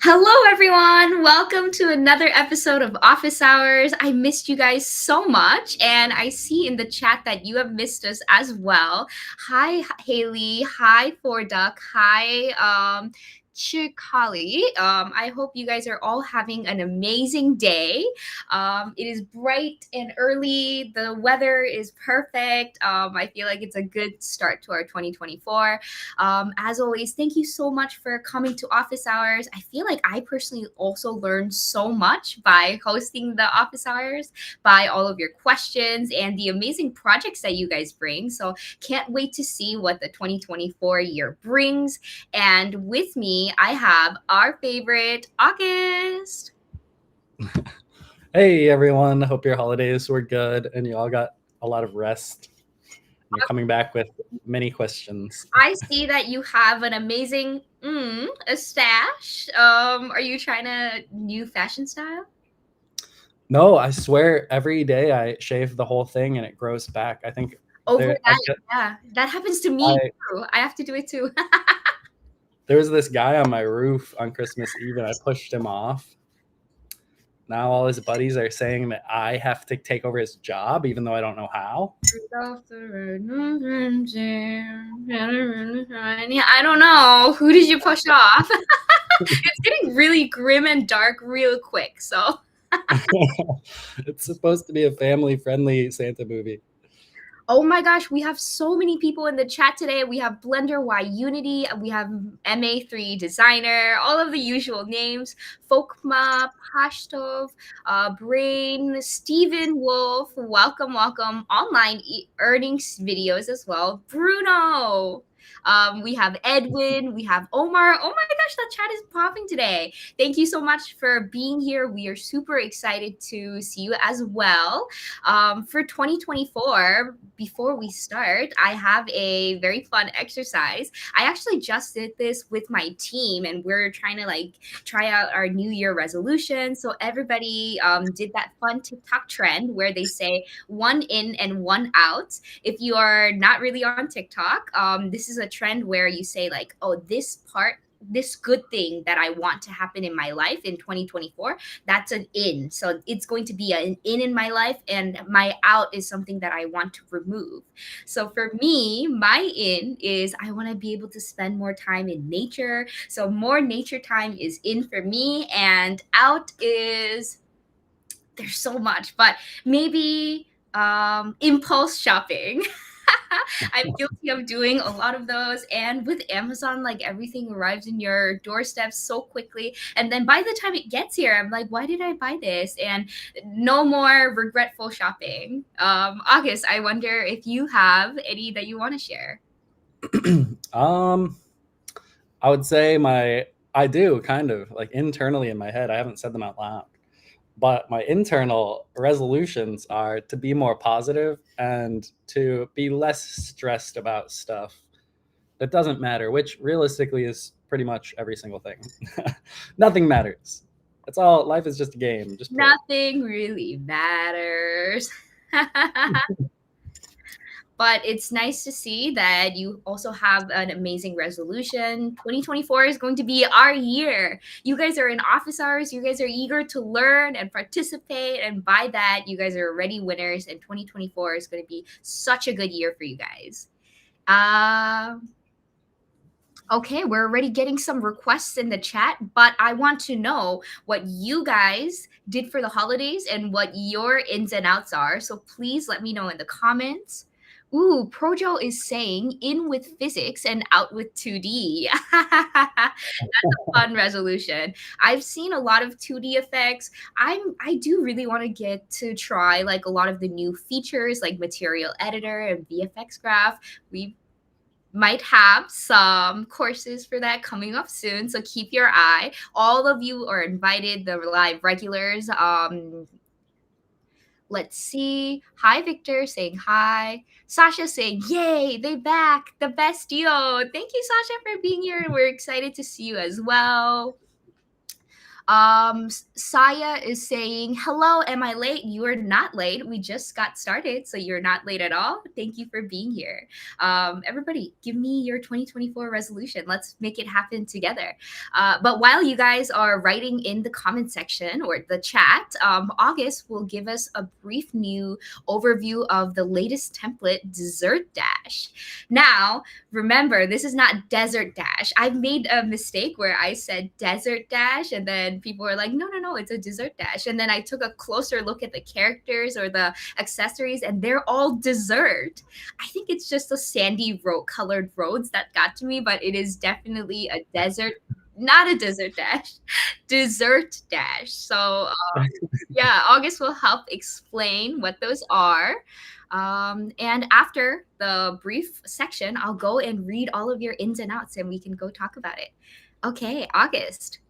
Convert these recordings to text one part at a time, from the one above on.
Hello, everyone. Welcome to another episode of Office Hours. I missed you guys so much, and I see in the chat that you have missed us as well. Hi, Haley. Hi, Forduck. Hi, Chikali. I hope you guys are all having an amazing day. It is bright and early. The weather is perfect. I feel like it's a good start to our 2024. As always, thank you so much for coming to Office Hours. I feel like I personally also learned so much by hosting the Office Hours, by all of your questions and the amazing projects that you guys bring. So, can't wait to see what the 2024 year brings. And with me, I have our favorite August. Hey everyone, hope your holidays were good and you all got a lot of rest. You're coming back with many questions. I see that you have an amazing a stash. Are you trying a new fashion style? No, I swear every day I shave the whole thing and it grows back. I think there I Overnight, get yeah. That happens to me I too. I have to do it too. there was this guy on my roof on Christmas Eve and I pushed him off. Now all his buddies are saying that I have to take over his job even though I don't know how. I don't know. Who did you push off? It's getting really grim and dark real quick. So It's supposed to be a family-friendly Santa movie. oh my gosh, we have so many people in the chat today. We have Blender Y Unity, we have MA3 Designer, all of the usual names. Folkma, Pashtov, Brain, Stephen Wolf, welcome, welcome. Online earnings videos as well. Bruno. We have Edwin, we have Omar. Oh my gosh, that chat is popping today. Thank you so much for being here. We are super excited to see you as well. For 2024, before we start, I have a very fun exercise. I actually just did this with my team, and we're trying to like try out our New Year resolution. So everybody did that fun TikTok trend where they say one in and one out. If you are not really on TikTok, this is a trend where you say like, oh, this good thing that I want to happen in my life in 2024, that's an in. So it's going to be an in my life, and my out is something that I want to remove. So for me, my in is I want to be able to spend more time in nature. So more nature time is in for me, and out is there's so much, but maybe impulse shopping. I'm guilty of doing a lot of those. And with Amazon, like everything arrives in your doorstep so quickly. And then by the time it gets here, I'm like, why did I buy this? And no more regretful shopping. August, I wonder if you have any that you want to share. um I would say I do kind of like internally in my head. I haven't said them out loud. But my internal resolutions are to be more positive and to be less stressed about stuff that doesn't matter, which realistically is pretty much every single thing. Nothing matters. That's all. Life is just a game. Just play. Nothing really matters. But it's nice to see that you also have an amazing resolution. 2024 is going to be our year. You guys are in office hours. You guys are eager to learn and participate. And by that, you guys are already winners. And 2024 is going to be such a good year for you guys. Okay, we're already getting some requests in the chat, but I want to know what you guys did for the holidays and what your ins and outs are. So please let me know in the comments. Ooh, Projo is saying in with physics and out with 2D. That's a fun resolution. I've seen a lot of 2D effects. I do really want to get to try like a lot of the new features like Material Editor and VFX Graph. We might have some courses for that coming up soon, so keep your eye. All of you are invited, the live regulars. Let's see. Hi, Victor saying hi. Sasha saying, yay, they back. The best yo. Thank you, Sasha, for being here. We're excited to see you as well. Saya is saying, hello, am I late? You are not late. We just got started, so you're not late at all. Thank you for being here. Everybody, give me your 2024 resolution. Let's make it happen together. But while you guys are writing in the comment section or the chat, August will give us a brief new overview of the latest template, Dessert Dash. Now, remember, this is not Desert Dash. I've made a mistake where I said Desert Dash, and then people were like, no, no, no, it's a Dessert Dash. And then I took a closer look at the characters or the accessories, and they're all dessert. I think it's just the sandy colored roads that got to me, but it is definitely a desert, not a Desert Dash, Dessert Dash. So yeah, August will help explain what those are. And after the brief section, I'll go and read all of your ins and outs and we can go talk about it. Okay, August.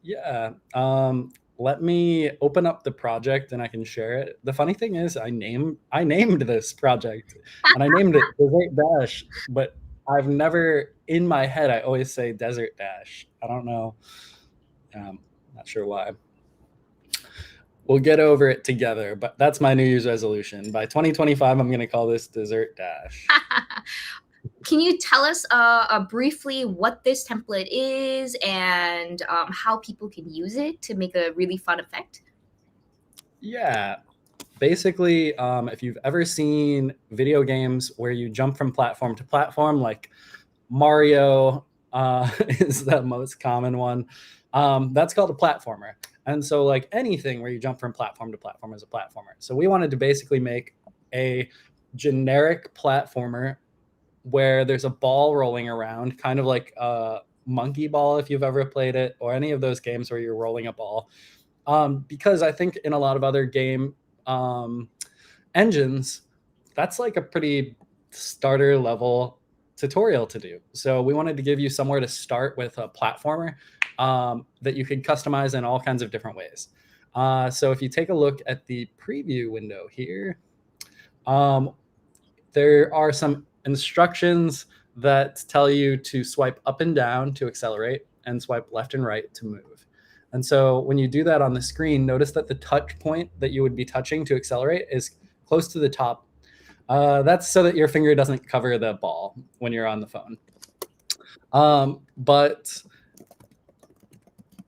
Yeah. Let me open up the project and I can share it. The funny thing is I named this project and I named it Dessert Dash, but I've never, in my head, I always say Desert Dash. I don't know. Not sure why. We'll get over it together, but that's my New Year's resolution. By 2025, I'm going to call this Dessert Dash. Can you tell us briefly what this template is and how people can use it to make a really fun effect? Yeah. Basically, if you've ever seen video games where you jump from platform to platform, like Mario is the most common one, that's called a platformer. And so like anything where you jump from platform to platform is a platformer. So we wanted to basically make a generic platformer where there's a ball rolling around, kind of like a monkey ball if you've ever played it, or any of those games where you're rolling a ball. Because I think in a lot of other game engines, that's like a pretty starter level tutorial to do. So we wanted to give you somewhere to start with a platformer that you could customize in all kinds of different ways. So if you take a look at the preview window here, there are some instructions that tell you to swipe up and down to accelerate and swipe left and right to move. And so when you do that on the screen, notice that the touch point that you would be touching to accelerate is close to the top. That's so that your finger doesn't cover the ball when you're on the phone. But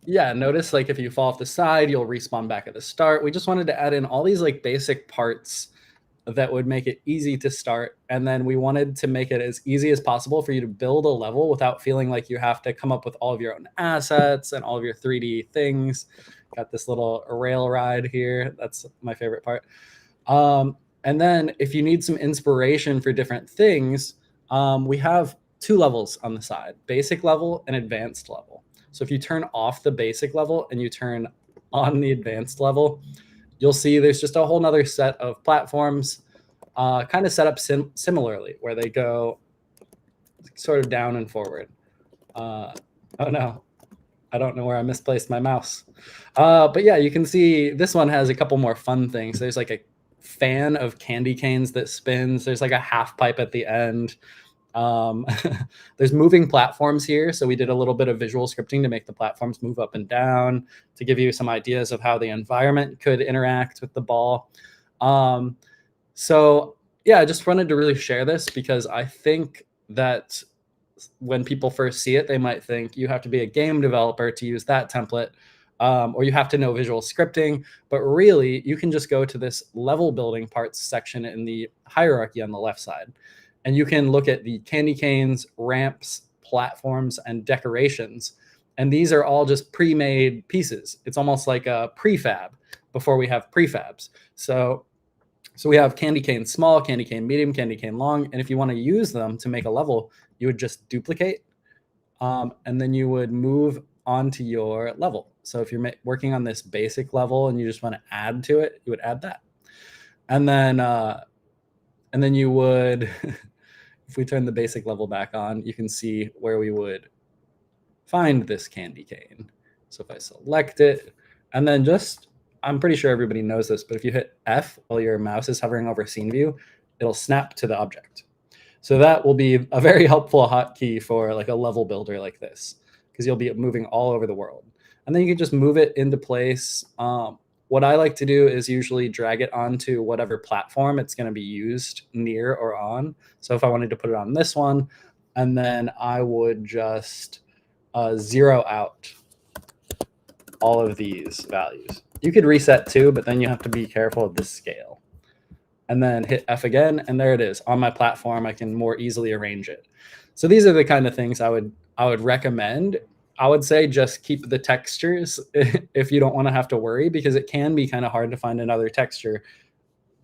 yeah, notice like if you fall off the side, you'll respawn back at the start. We just wanted to add in all these like basic parts that would make it easy to start. And then we wanted to make it as easy as possible for you to build a level without feeling like you have to come up with all of your own assets and all of your 3D things. Got this little rail ride here. That's my favorite part. And then if you need some inspiration for different things, we have two levels on the side, basic level and advanced level. So if you turn off the basic level and you turn on the advanced level, you'll see there's just a whole nother set of platforms kind of set up similarly, where they go sort of down and forward. Oh no, I don't know where I misplaced my mouse. But yeah, you can see this one has a couple more fun things. There's like a fan of candy canes that spins. There's like a half pipe at the end. There's moving platforms here. So we did a little bit of visual scripting to make the platforms move up and down to give you some ideas of how the environment could interact with the ball. So yeah, I just wanted to really share this because I think that when people first see it, they might think you have to be a game developer to use that template, or you have to know visual scripting. But really, you can just go to this level building parts section in the hierarchy on the left side. And you can look at the candy canes, ramps, platforms, and decorations. And these are all just pre-made pieces. It's almost like a prefab before we have prefabs. So we have candy cane small, candy cane medium, candy cane long. And if you want to use them to make a level, you would just duplicate. And then you would move onto your level. So if you're working on this basic level and you just want to add to it, you would add that. And then you would, if we turn the basic level back on, you can see where we would find this candy cane. So if I select it, and then I'm pretty sure everybody knows this, but if you hit F while your mouse is hovering over scene view, it'll snap to the object. So that will be a very helpful hotkey for like a level builder like this, because you'll be moving all over the world. and then you can just move it into place. What I like to do is usually drag it onto whatever platform it's going to be used near or on. So if I wanted to put it on this one, and then I would just zero out all of these values. You could reset too, but then you have to be careful of the scale. And then hit F again, and there it is. On my platform, I can more easily arrange it. So these are the kind of things I would recommend. I would say just keep the textures if you don't want to have to worry, because it can be kind of hard to find another texture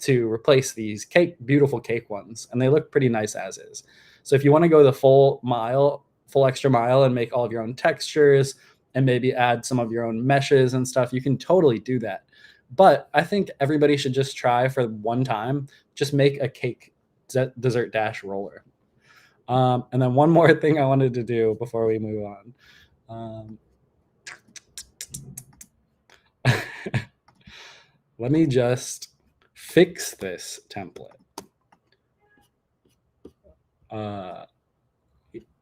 to replace these beautiful cake ones, and they look pretty nice as is. So if you want to go the full extra mile and make all of your own textures and maybe add some of your own meshes and stuff, you can totally do that. But I think everybody should just try for one time, just make a cake Desert Dash roller. And then one more thing I wanted to do before we move on. Let me just fix this template. Oh,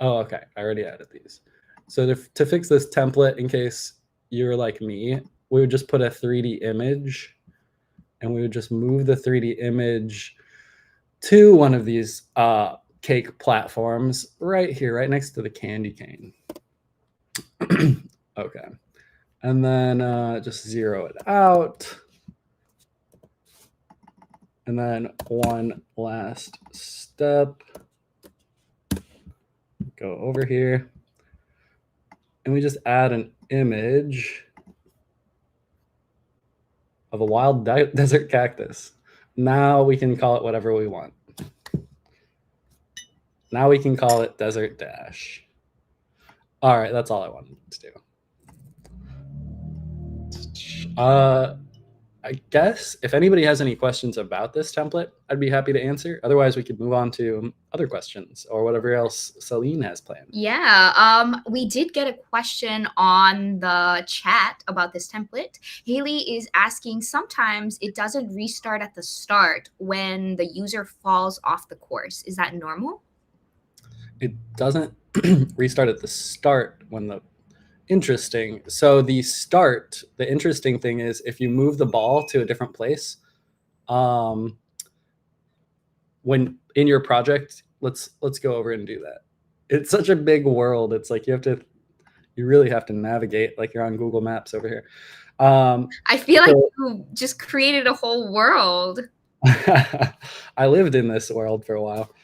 okay. I already added these. So to fix this template, in case you're like me, we would just put a 3D image, and we would just move the 3D image to one of these cake platforms right here, right next to the candy cane. Okay. And then just zero it out. And then one last step. Go over here. And we just add an image of a wild desert cactus. Now we can call it whatever we want. Now we can call it Desert Dash. All right, that's all I wanted to do. I guess if anybody has any questions about this template, I'd be happy to answer. Otherwise, we could move on to other questions or whatever else Celine has planned. Yeah, we did get a question on the chat about this template. Haley is asking, sometimes it doesn't restart at the start when the user falls off the course. Is that normal? It doesn't restart at the start when the interesting. So the interesting thing is if you move the ball to a different place, when in your project, let's go over and do that. It's such a big world. It's like you really have to navigate like you're on Google Maps over here. I feel like you just created a whole world. I lived in this world for a while.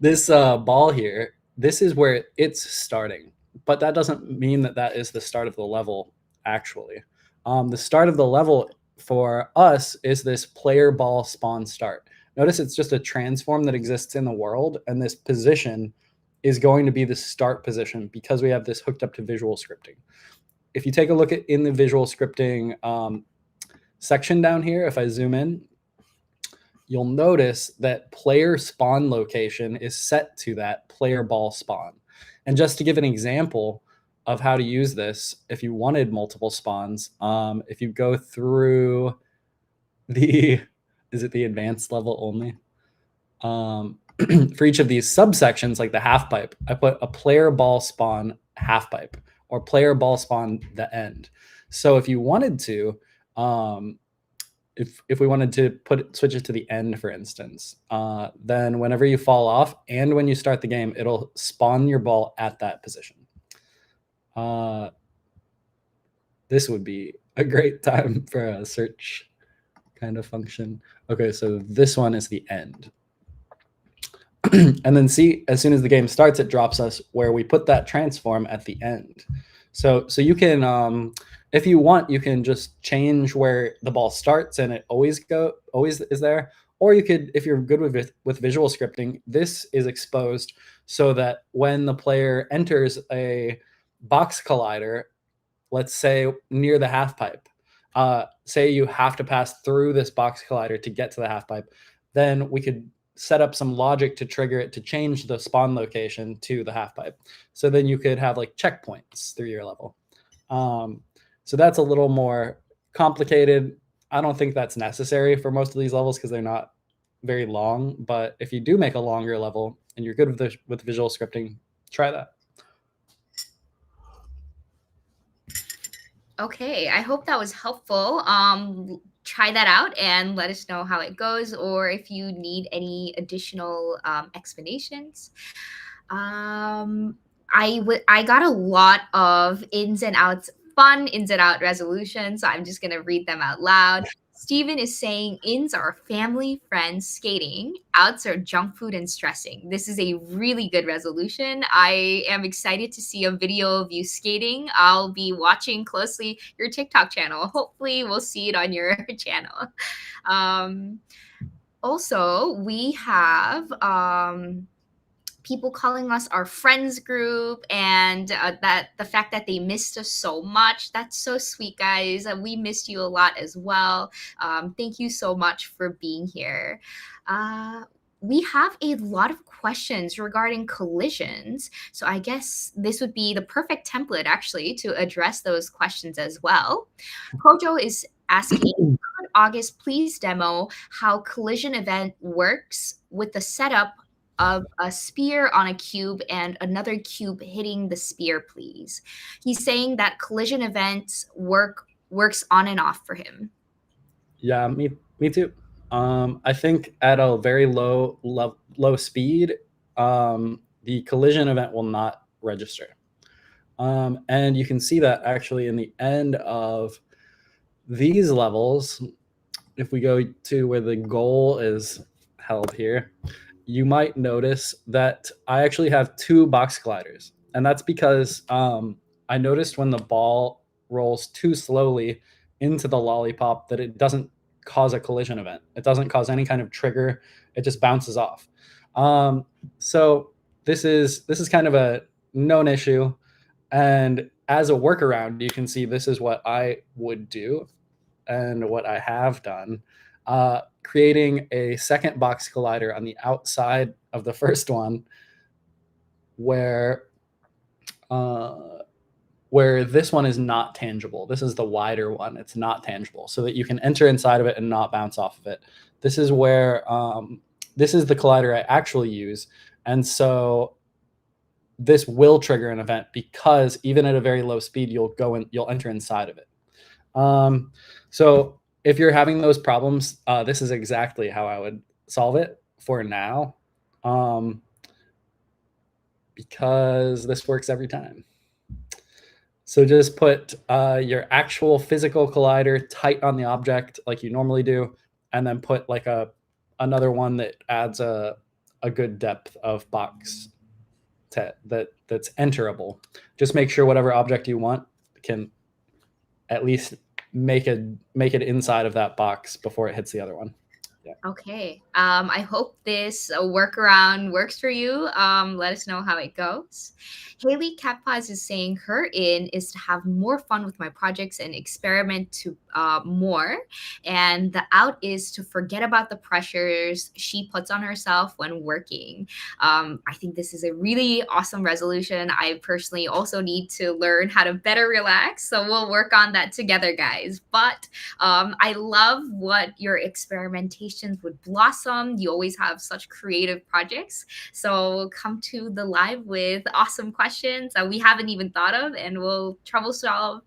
This ball here, this is where it's starting, but that doesn't mean that is the start of the level, actually. The start of the level for us is this player ball spawn start. Notice it's just a transform that exists in the world, and this position is going to be the start position because we have this hooked up to visual scripting. If you take a look at in the visual scripting section down here, if I zoom in, you'll notice that player spawn location is set to that player ball spawn. And just to give an example of how to use this, if you wanted multiple spawns, if you go through is it the advanced level only? For each of these subsections, like the half pipe, I put a player ball spawn half pipe or player ball spawn the end. So if you wanted to, if we wanted to switch it to the end, for instance, then whenever you fall off and when you start the game, it'll spawn your ball at that position. This would be a great time for a search kind of function. Okay, so this one is the end. And then see, as soon as the game starts, it drops us where we put that transform at the end. So you can, if you want, you can just change where the ball starts and it always is there. Or you could, if you're good with visual scripting, this is exposed so that when the player enters a box collider, let's say near the half pipe, say you have to pass through this box collider to get to the half pipe, then we could set up some logic to trigger it to change the spawn location to the half pipe. So then you could have like checkpoints through your level. So that's a little more complicated. I don't think that's necessary for most of these levels because they're not very long. But if you do make a longer level and you're good with visual scripting, try that. Okay, I hope that was helpful. Try that out and let us know how it goes, or if you need any additional explanations. Um, I got a lot of ins and outs, fun ins and out resolutions. So I'm just gonna read them out loud. Steven is saying ins are family, friends, skating. Outs are junk food and stressing. This is a really good resolution. I am excited to see a video of you skating. I'll be watching closely your TikTok channel. Hopefully, we'll see it on your channel. Um, Also, we have people calling us our friends group, and that the fact that they missed us so much, that's so sweet, guys. We missed you a lot as well. Thank you so much for being here. We have a lot of questions regarding collisions, so I guess this would be the perfect template actually to address those questions as well. Kojo is asking, could August please demo how collision event works with the setup of a spear on a cube and another cube hitting the spear, please? He's saying that collision events works on and off for him. Yeah, me too. I think at a very low speed, the collision event will not register. And you can see that actually in the end of these levels. If we go to where the goal is held here, you might notice that I actually have two box colliders. And that's because I noticed when the ball rolls too slowly into the lollipop that it doesn't cause a collision event. It doesn't cause any kind of trigger. It just bounces off. So this is kind of a known issue. And as a workaround, you can see this is what I would do and what I have done, creating a second box collider on the outside of the first one, where this one is not tangible. This is the wider one. It's not tangible, so that you can enter inside of it and not bounce off of it. This is where this is the collider I actually use, and so this will trigger an event because even at a very low speed, you'll enter inside of it. So if you're having those problems, this is exactly how I would solve it for now, because this works every time. So just put your actual physical collider tight on the object like you normally do, and then put like another one that adds a good depth of box that's enterable. Just make sure whatever object you want can at least make it inside of that box before it hits the other one. Yeah. Okay. I hope this workaround works for you. Let us know how it goes. Haley Catpaz is saying her in is to have more fun with my projects and experiment to more. And the out is to forget about the pressures she puts on herself when working. I think this is a really awesome resolution. I personally also need to learn how to better relax. So we'll work on that together, guys. But I love what your experimentations would blossom. You always have such creative projects. So come to the live with awesome questions that we haven't even thought of, and we'll trouble solve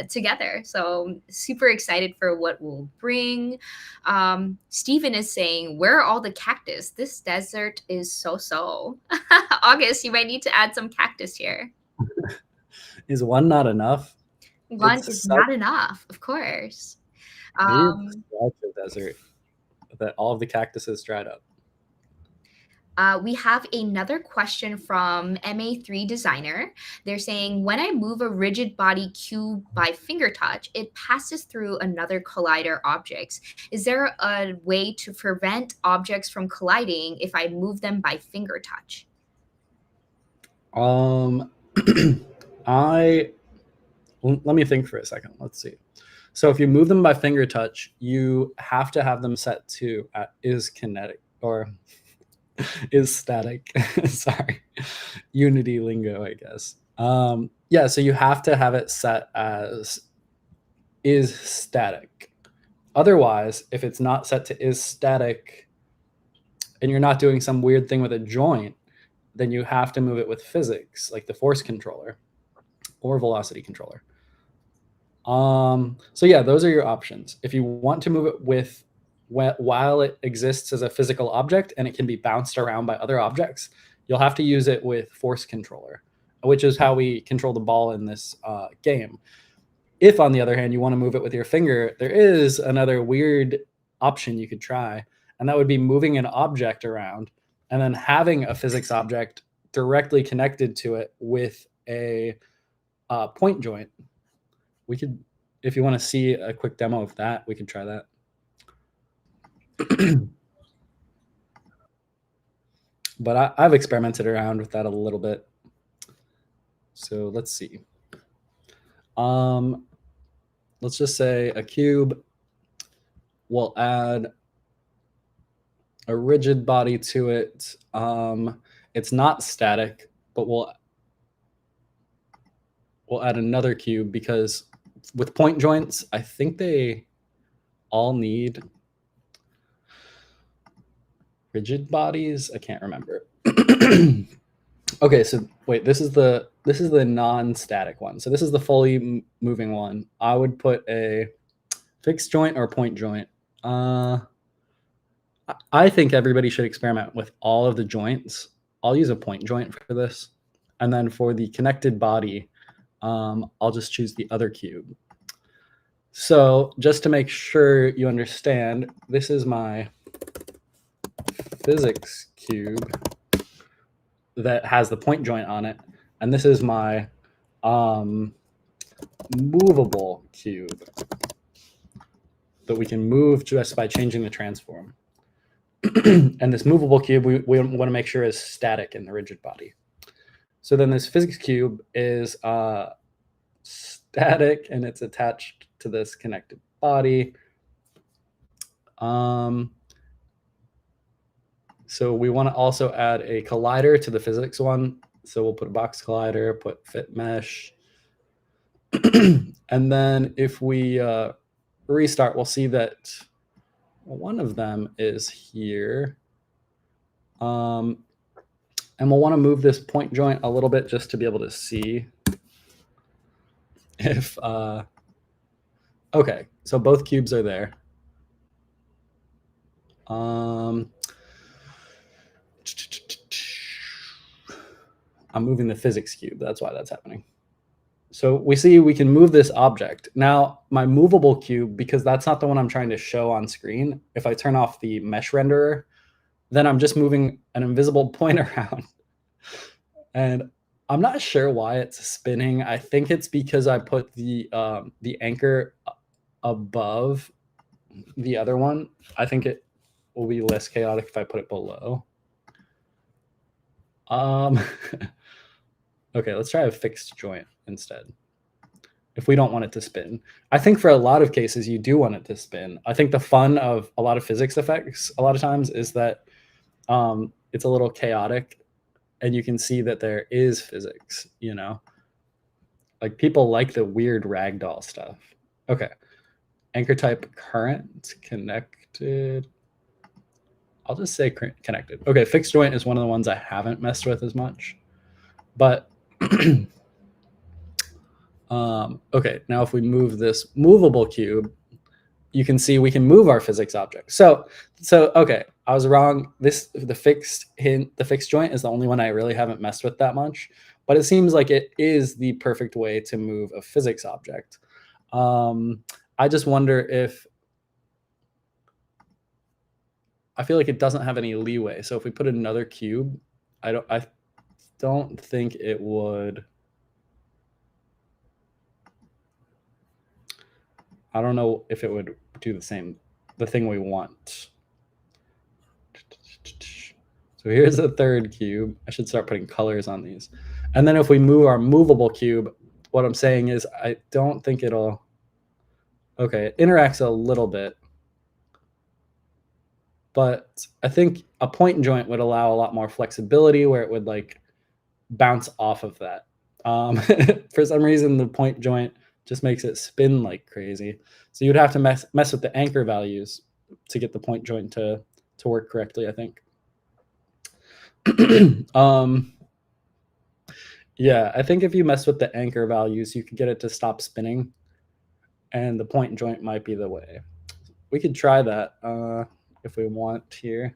together. So super excited for what we'll bring. Stephen is saying, where are all the cactus? This desert is so. August, you might need to add some cactus here. Is one not enough? One is not enough, of course. Such a desert that all of the cactuses dried up. We have another question from MA3 Designer. They're saying, when I move a rigid body cube by finger touch, it passes through another collider objects. Is there a way to prevent objects from colliding if I move them by finger touch? Let me think for a second. Let's see. So if you move them by finger touch, you have to have them set to is kinetic or is static. Sorry, Unity lingo, I guess. Yeah, so you have to have it set as is static. Otherwise, if it's not set to is static and you're not doing some weird thing with a joint, then you have to move it with physics, like the force controller or velocity controller. So yeah, those are your options. If you want to move it with while it exists as a physical object and it can be bounced around by other objects, you'll have to use it with force controller, which is how we control the ball in this game. If, on the other hand, you want to move it with your finger, there is another weird option you could try, and that would be moving an object around and then having a physics object directly connected to it with a point joint. We could, if you want to see a quick demo of that, we could try that. But I've experimented around with that a little bit. So let's see. Let's just say a cube. We'll add a rigid body to it. It's not static, but we'll add another cube because with point joints, I think they all need rigid bodies. I can't remember. Okay, so wait, this is the non-static one. So this is the fully moving one. I would put a fixed joint or point joint. I think everybody should experiment with all of the joints. I'll use a point joint for this. And then for the connected body, I'll just choose the other cube. So just to make sure you understand, this is my physics cube that has the point joint on it. And this is my movable cube that we can move just by changing the transform. And this movable cube, we want to make sure is static in the rigid body. So then this physics cube is static and it's attached to this connected body. So we want to also add a collider to the physics one. So we'll put a box collider, put fit mesh. And then if we restart, we'll see that one of them is here. And we'll want to move this point joint a little bit just to be able to see if, okay, so both cubes are there. I'm moving the physics cube. That's why that's happening. So we see we can move this object. Now, my movable cube, because that's not the one I'm trying to show on screen, if I turn off the mesh renderer, then I'm just moving an invisible point around. And I'm not sure why it's spinning. I think it's because I put the anchor above the other one. I think it will be less chaotic if I put it below. Okay, let's try a fixed joint instead. If we don't want it to spin. I think for a lot of cases, you do want it to spin. I think the fun of a lot of physics effects a lot of times is that it's a little chaotic and you can see that there is physics, you know? Like people like the weird ragdoll stuff. Okay. Anchor type current connected. I'll just say connected. Okay, fixed joint is one of the ones I haven't messed with as much. But okay, now if we move this movable cube, you can see we can move our physics object. So okay, I was wrong. The fixed joint is the only one I really haven't messed with that much, but it seems like it is the perfect way to move a physics object. I just wonder if I feel like it doesn't have any leeway. So if we put another cube, I don't think it would. I don't know if it would do the thing we want. So here's the third cube. I should start putting colors on these. And then if we move our movable cube, what I'm saying is I don't think it'll, okay, it interacts a little bit. But I think a point joint would allow a lot more flexibility where it would like bounce off of that. For some reason, the point joint just makes it spin like crazy. So you'd have to mess with the anchor values to get the point joint to work correctly, I think. Yeah, I think if you mess with the anchor values, you could get it to stop spinning. and the point joint might be the way. We could try that if we want here.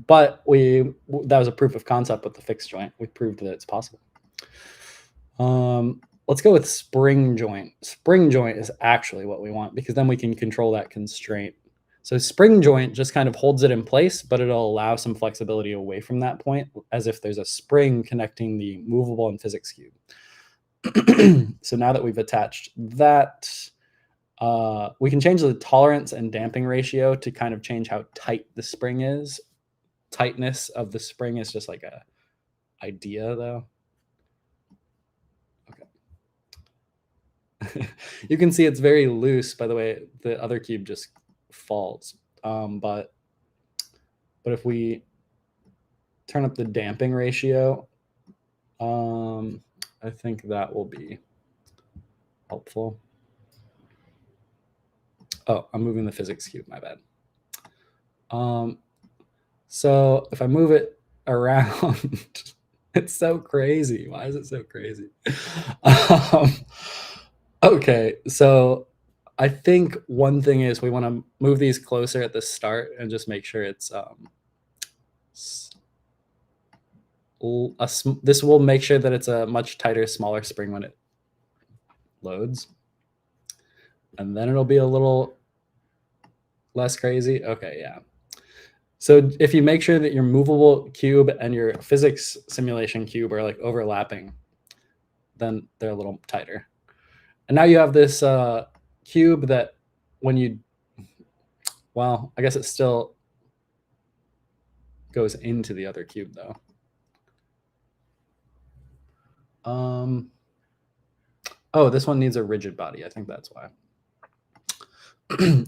But that was a proof of concept with the fixed joint. We proved that it's possible. Let's go with spring joint. Spring joint is actually what we want because then we can control that constraint. So spring joint just kind of holds it in place, but it'll allow some flexibility away from that point as if there's a spring connecting the movable and physics cube. So now that we've attached that, we can change the tolerance and damping ratio to kind of change how tight the spring is. Tightness of the spring is just like a idea though. Okay. You can see it's very loose, by the way, the other cube just falls. But if we turn up the damping ratio, I think that will be helpful. Oh, I'm moving the physics cube, my bad. So if I move it around, it's so crazy. Why is it so crazy? Okay, so I think one thing is we want to move these closer at the start and just make sure it's this will make sure that it's a much tighter, smaller spring when it loads. And then it'll be a little less crazy. Okay, yeah. So if you make sure that your movable cube and your physics simulation cube are like overlapping, then they're a little tighter. And now you have this cube that when you, well, I guess it still goes into the other cube though. Oh, this one needs a rigid body. I think that's why.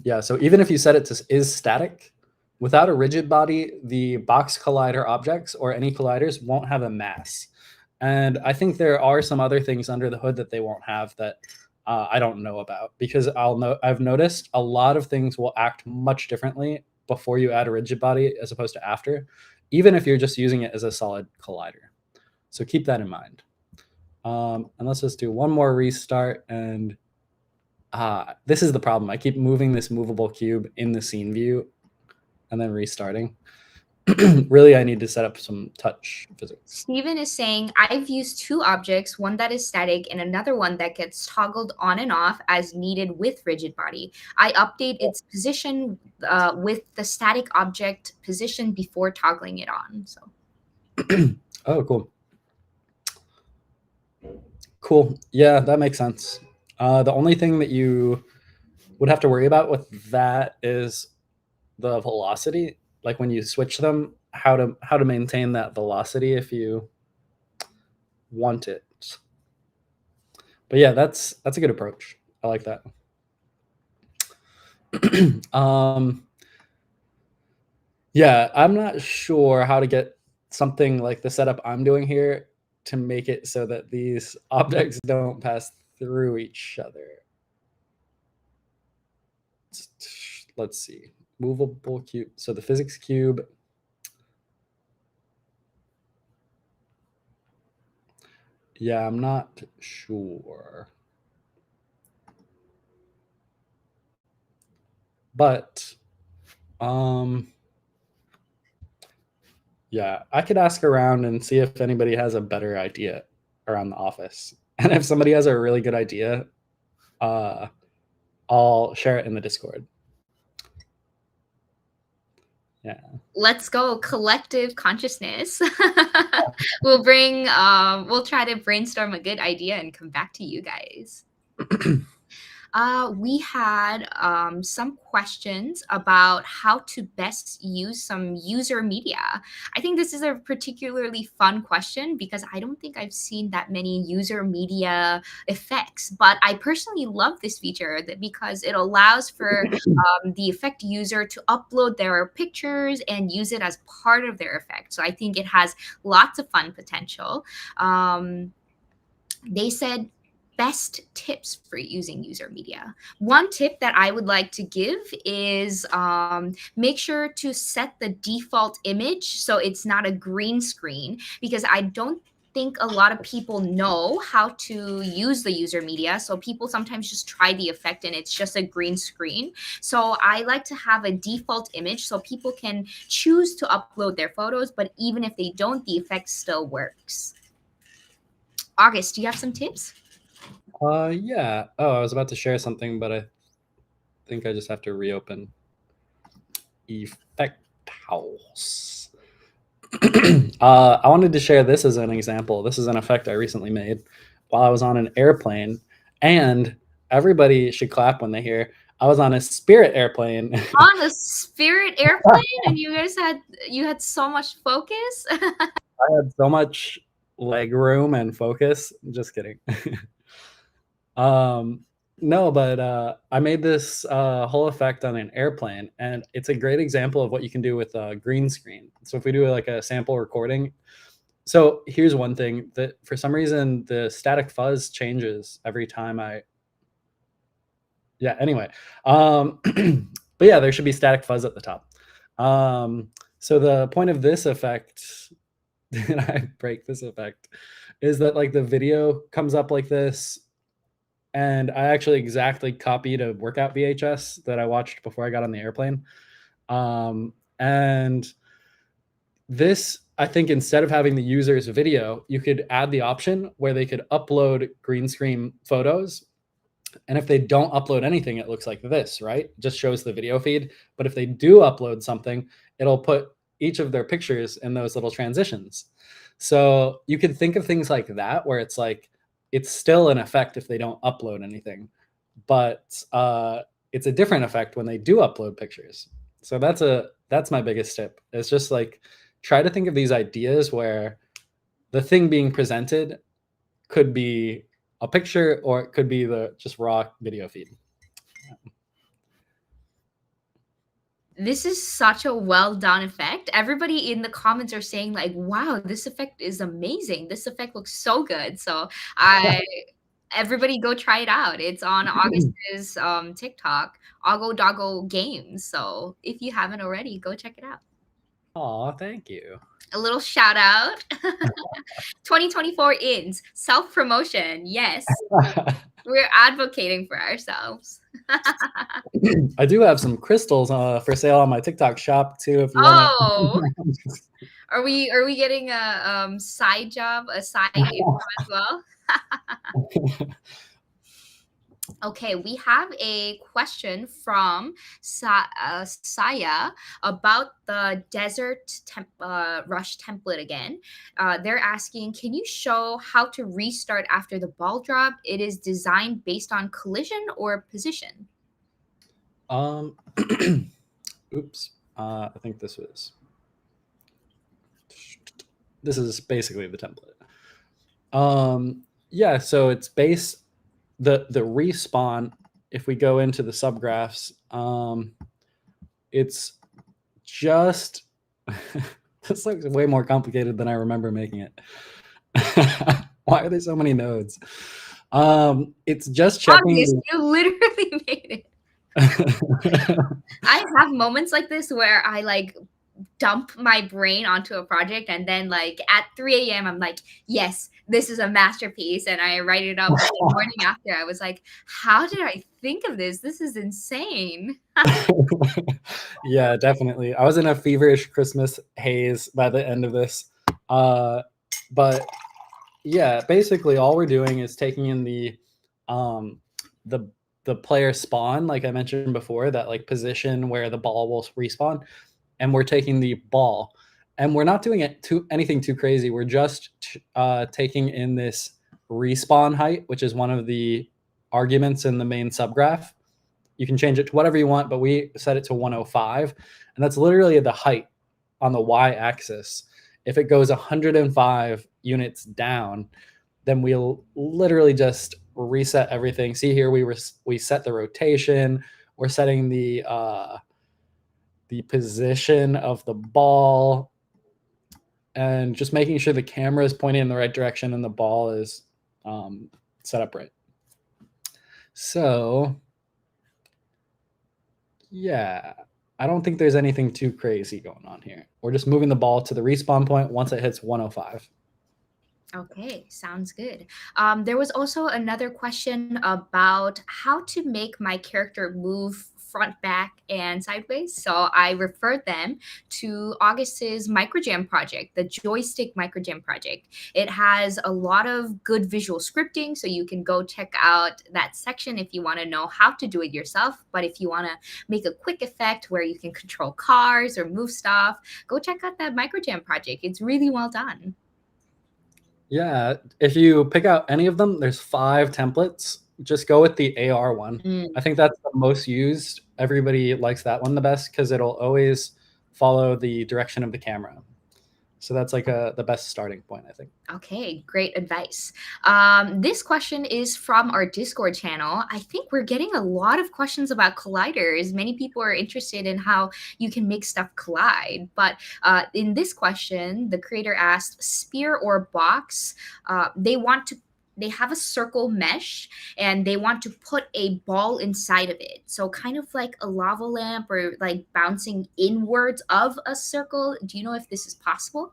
Yeah, so even if you set it to is static, without a rigid body, the box collider objects or any colliders won't have a mass. And I think there are some other things under the hood that they won't have that I don't know about, because I've noticed a lot of things will act much differently before you add a rigid body as opposed to after, even if you're just using it as a solid collider. So keep that in mind. And let's just do one more restart. And this is the problem. I keep moving this movable cube in the scene view and then restarting. Really, I need to set up some touch physics. Steven is saying, I've used two objects, one that is static and another one that gets toggled on and off as needed with rigid body. I update its position with the static object position before toggling it on. So. Oh, cool. Cool. Yeah, that makes sense. The only thing that you would have to worry about with that is the velocity. Like when you switch them, how to maintain that velocity if you want it. But yeah, that's a good approach. I like that. Yeah, I'm not sure how to get something like the setup I'm doing here to make it so that these objects don't pass through each other. Let's see. Movable cube. So the physics cube. Yeah, I'm not sure. But yeah, I could ask around and see if anybody has a better idea around the office. And if somebody has a really good idea, I'll share it in the Discord. Yeah. Let's go collective consciousness. We'll try to brainstorm a good idea and come back to you guys. We had some questions about how to best use some user media. I think this is a particularly fun question because I don't think I've seen that many user media effects, but I personally love this feature because it allows for the effect user to upload their pictures and use it as part of their effect. So I think it has lots of fun potential. They said, best tips for using user media. One tip that I would like to give is make sure to set the default image so it's not a green screen, because I don't think a lot of people know how to use the user media. So people sometimes just try the effect and it's just a green screen. So I like to have a default image so people can choose to upload their photos, but even if they don't, the effect still works. August, do you have some tips? Yeah. Oh, I was about to share something, but I think I just have to reopen Effect House. I wanted to share this as an example. This is an effect I recently made while I was on an airplane, and everybody should clap when they hear I was on a Spirit airplane. On a Spirit airplane, and you had so much focus. I had so much leg room and focus. Just kidding. No, but I made this whole effect on an airplane, and it's a great example of what you can do with a green screen. So if we do like a sample recording, so here's one thing that for some reason the static fuzz changes every time yeah, anyway. But yeah, there should be static fuzz at the top. So the point of this effect, and I break this effect, is that like the video comes up like this, and I actually exactly copied a workout VHS that I watched before I got on the airplane. And this, I think, instead of having the user's video, you could add the option where they could upload green screen photos. And if they don't upload anything, it looks like this, right? It just shows the video feed. But if they do upload something, it'll put each of their pictures in those little transitions. So you can think of things like that, where it's like, it's still an effect if they don't upload anything, but it's a different effect when they do upload pictures. So that's my biggest tip. It's just like, try to think of these ideas where the thing being presented could be a picture or it could be the just raw video feed. This is such a well done effect. Everybody in the comments are saying like, "Wow, this effect is amazing. This effect looks so good." So I everybody go try it out. It's on August's TikTok, Oggo Doggo Games. So if you haven't already, go check it out. Oh, thank you. A little shout out. 2024 ins self promotion. Yes, we're advocating for ourselves. I do have some crystals for sale on my TikTok shop too. If you Oh, want. are we getting a side job, a side income as well? Okay, we have a question from Saya about the Rush template again. They're asking, can you show how to restart after the ball drop? It is designed based on collision or position. Oops. I think this is basically the template. Yeah, so it's the respawn. If we go into the subgraphs, it's just this looks way more complicated than I remember making it. Why are there so many nodes? It's just checking. Obvious, you literally made it. I have moments like this where I like dump my brain onto a project and then like at 3 a.m. I'm like, yes, this is a masterpiece, and I write it up the morning after. I was like, how did I think of this? This is insane. Yeah, definitely. I was in a feverish Christmas haze by the end of this. But yeah, basically all we're doing is taking in the player spawn, like I mentioned before, that like position where the ball will respawn, and we're taking the ball, and we're not doing anything too crazy. We're just taking in this respawn height, which is one of the arguments in the main subgraph. You can change it to whatever you want, but we set it to 105, and that's literally the height on the y-axis. If it goes 105 units down, then we'll literally just reset everything. See here, we set the rotation. We're setting the position of the ball, and just making sure the camera is pointing in the right direction and the ball is set up right. So yeah, I don't think there's anything too crazy going on here. We're just moving the ball to the respawn point once it hits 105. Okay, sounds good. There was also another question about how to make my character move front, back, and sideways. So I referred them to August's Microjam project, the joystick Microjam project. It has a lot of good visual scripting, so you can go check out that section if you want to know how to do it yourself. But if you want to make a quick effect where you can control cars or move stuff, go check out that Microjam project. It's really well done. Yeah, if you pick out any of them, there's 5 templates. Just go with the AR one. Mm. I think that's the most used. Everybody likes that one the best because it'll always follow the direction of the camera. So that's like the best starting point, I think. Okay, great advice. This question is from our Discord channel. I think we're getting a lot of questions about colliders. Many people are interested in how you can make stuff collide. But in this question, the creator asked sphere or box. They have a circle mesh and they want to put a ball inside of it. So kind of like a lava lamp or like bouncing inwards of a circle. Do you know if this is possible?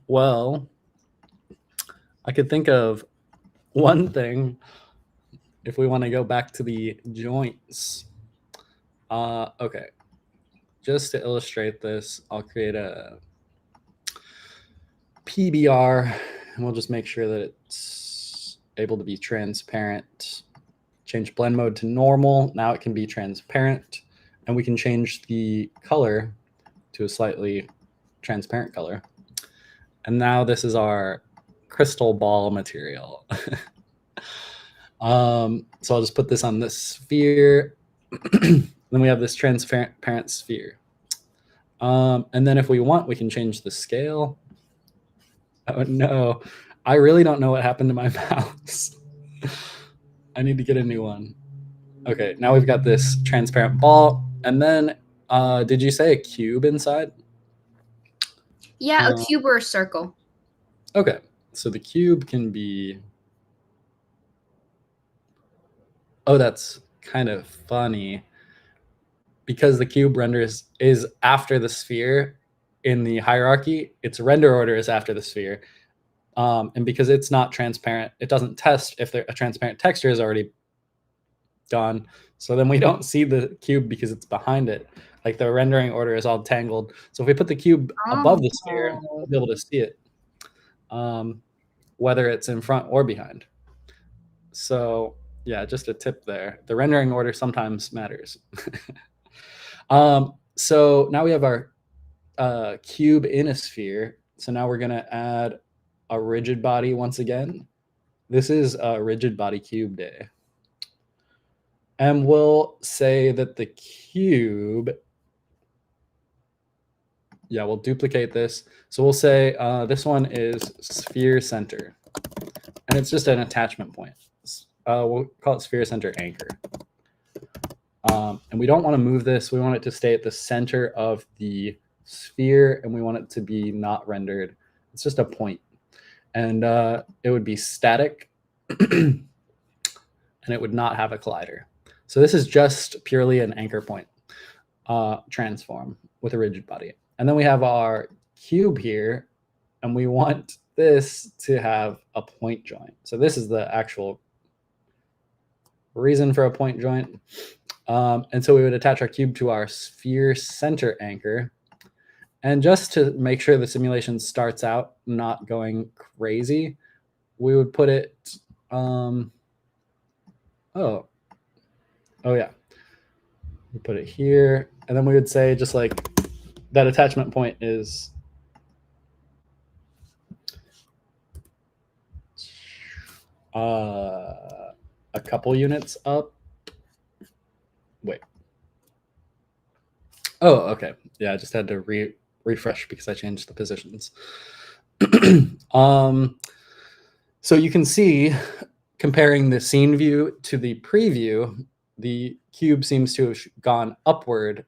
Well, I could think of one thing if we want to go back to the joints. Okay. Just to illustrate this, I'll create a PBR and we'll just make sure that it's able to be transparent. Change blend mode to normal. Now it can be transparent, and we can change the color to a slightly transparent color. And now this is our crystal ball material. So I'll just put this on this sphere. Then we have this transparent sphere. And then if we want, we can change the scale. Oh no, I really don't know what happened to my mouse. I need to get a new one. Okay, now we've got this transparent ball. And then, did you say a cube inside? Yeah, a cube or a circle. Okay, so the cube can be... Oh, that's kind of funny. Because the cube renders is after the sphere in the hierarchy, its render order is after the sphere. And because it's not transparent, it doesn't test if a transparent texture is already done. So then we don't see the cube because it's behind it. Like the rendering order is all tangled. So if we put the cube above the sphere, we'll be able to see it, whether it's in front or behind. So yeah, just a tip there. The rendering order sometimes matters. So now we have our cube in a sphere. So now we're going to add a rigid body once again. This is a rigid body cube day. And we'll say that the cube, yeah, we'll duplicate this. So we'll say this one is sphere center. And it's just an attachment point. We'll call it sphere center anchor. And we don't want to move this. We want it to stay at the center of the sphere, and we want it to be not rendered. It's just a point. And it would be static, and it would not have a collider. So this is just purely an anchor point transform with a rigid body. And then we have our cube here, and we want this to have a point joint. So this is the actual reason for a point joint. And so we would attach our cube to our sphere center anchor. And just to make sure the simulation starts out not going crazy, we would put it, oh yeah, we put it here. And then we would say just like that attachment point is a couple units up. Wait. Oh, okay. Yeah, I just had to refresh because I changed the positions. So you can see, comparing the scene view to the preview, the cube seems to have gone upward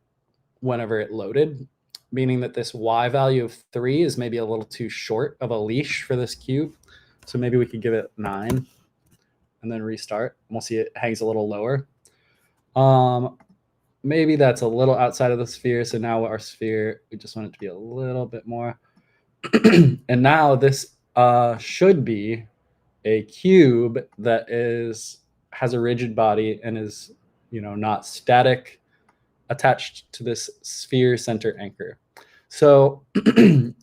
whenever it loaded, meaning that this Y value of 3 is maybe a little too short of a leash for this cube. So maybe we could give it 9 and then restart. And we'll see it hangs a little lower. Maybe that's a little outside of the sphere. So now our sphere, we just want it to be a little bit more. And now this should be a cube that has a rigid body and is, not static, attached to this sphere center anchor. So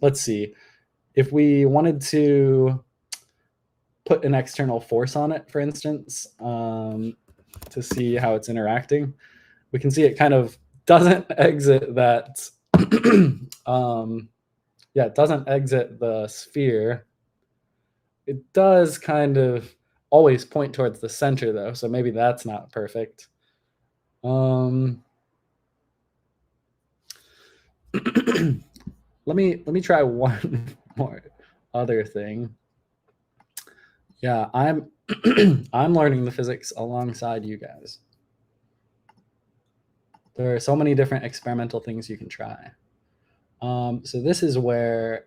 let's see. If we wanted to put an external force on it, for instance, to see how it's interacting, we can see it kind of doesn't exit that. It doesn't exit the sphere. It does kind of always point towards the center, though, so maybe that's not perfect. Let me try one more other thing. Yeah, I'm I'm learning the physics alongside you guys. There are so many different experimental things you can try. So this is where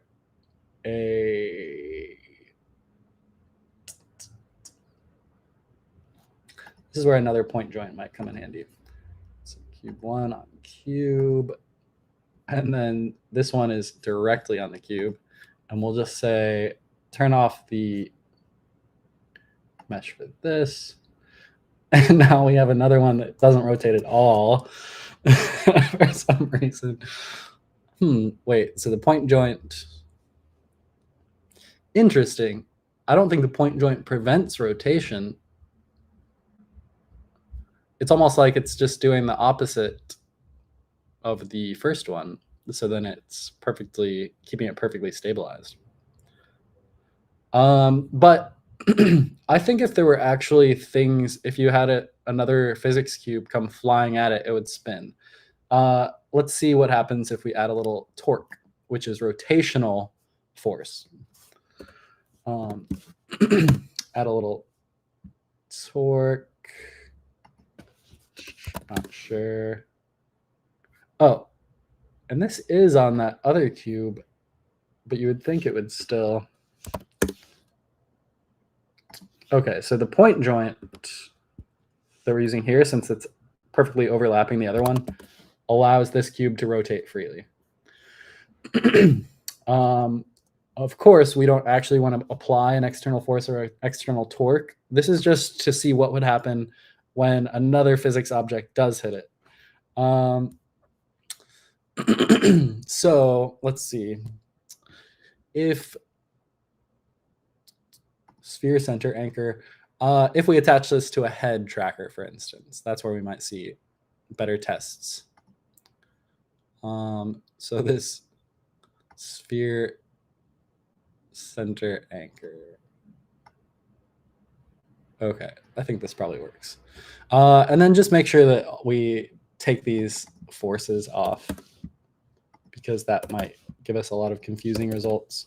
another point joint might come in handy. So cube 1 on cube, and then this one is directly on the cube, and we'll just say turn off the mesh for this, and now we have another one that doesn't rotate at all for some reason. Wait, so the point joint, interesting. I don't think the point joint prevents rotation. It's almost like it's just doing the opposite of the first one. So then it's keeping it perfectly stabilized. But I think if there were actually things, if you had another physics cube come flying at it, it would spin. Let's see what happens if we add a little torque, which is rotational force. Add a little torque. Not sure. Oh, and this is on that other cube, but you would think it would still. Okay, so the point joint that we're using here, since it's perfectly overlapping the other one, allows this cube to rotate freely. Of course, we don't actually want to apply an external force or an external torque. This is just to see what would happen when another physics object does hit it. So let's see. If sphere center anchor, if we attach this to a head tracker, for instance, that's where we might see better tests. So this sphere center anchor. Okay, I think this probably works. And then just make sure that we take these forces off, because that might give us a lot of confusing results.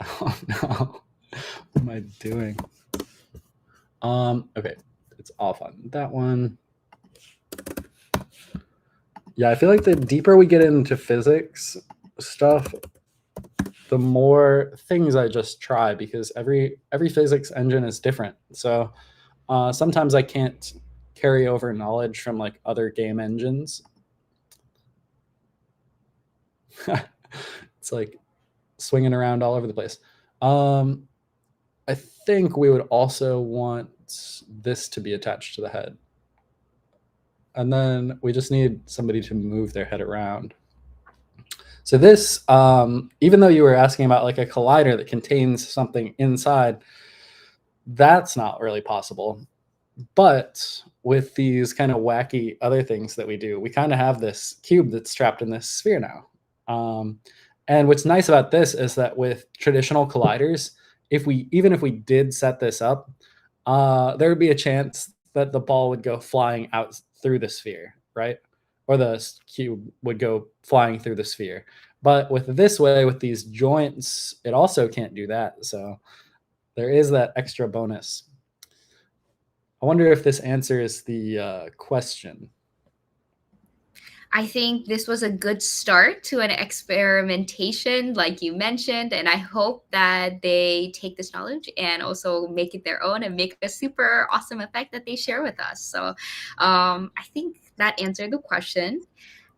Oh no, what am I doing? Okay, it's off on that one. Yeah, I feel like the deeper we get into physics stuff, the more things I just try, because every physics engine is different. So sometimes I can't carry over knowledge from like other game engines. It's like swinging around all over the place. I think we would also want this to be attached to the head. And then we just need somebody to move their head around. So this, even though you were asking about like a collider that contains something inside, that's not really possible. But with these kind of wacky other things that we do, we kind of have this cube that's trapped in this sphere now. And what's nice about this is that with traditional colliders, even if we did set this up, there would be a chance that the ball would go flying out through the sphere, right? Or the cube would go flying through the sphere. But with this way, with these joints, it also can't do that. So there is that extra bonus. I wonder if this answers the question. I think this was a good start to an experimentation, like you mentioned, and I hope that they take this knowledge and also make it their own and make a super awesome effect that they share with us. So I think that answered the question.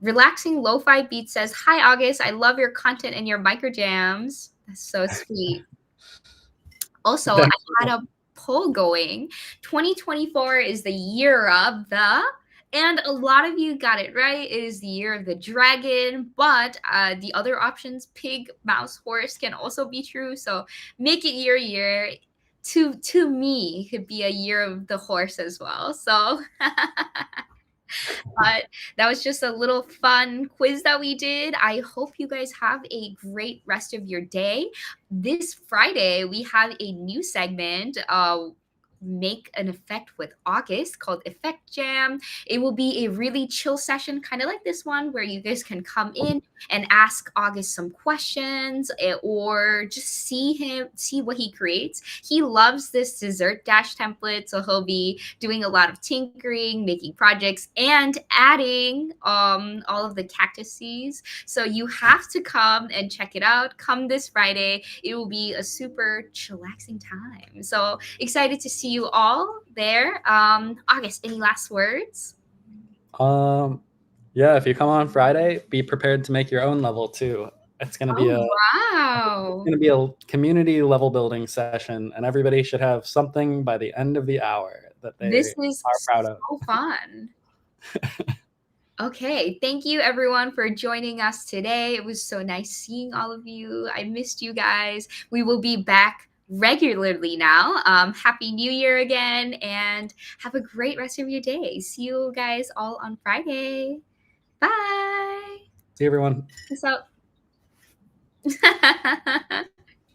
Relaxing Lo-Fi Beat says, "Hi, August. I love your content and your micro jams." That's so sweet. Also, I had a poll going. 2024 is the year of the, and a lot of you got it right. It is the year of the dragon, but the other options, pig, mouse, horse, can also be true. So make it your year. To me, it could be a year of the horse as well. So but that was just a little fun quiz that we did. I hope you guys have a great rest of your day. This Friday, we have a new segment. Make an effect with August called Effect Jam. It will be a really chill session, kind of like this one, where you guys can come in and ask August some questions or just see what he creates. He loves this dessert dash template, so he'll be doing a lot of tinkering, making projects, and adding all of the cactus seeds. So you have to come and check it out. Come this Friday. It will be a super chillaxing time. So excited to see you all there. August, any last words? Yeah, if you come on Friday, be prepared to make your own level too. It's gonna be Wow. a community level building session, and everybody should have something by the end of the hour that they This is are proud of. so fun. Okay, thank you everyone for joining us today. It was so nice seeing all of you. I missed you guys. We will be back regularly now. Happy New Year again, and have a great rest of your day. See you guys all on Friday. Bye. See everyone. Peace out.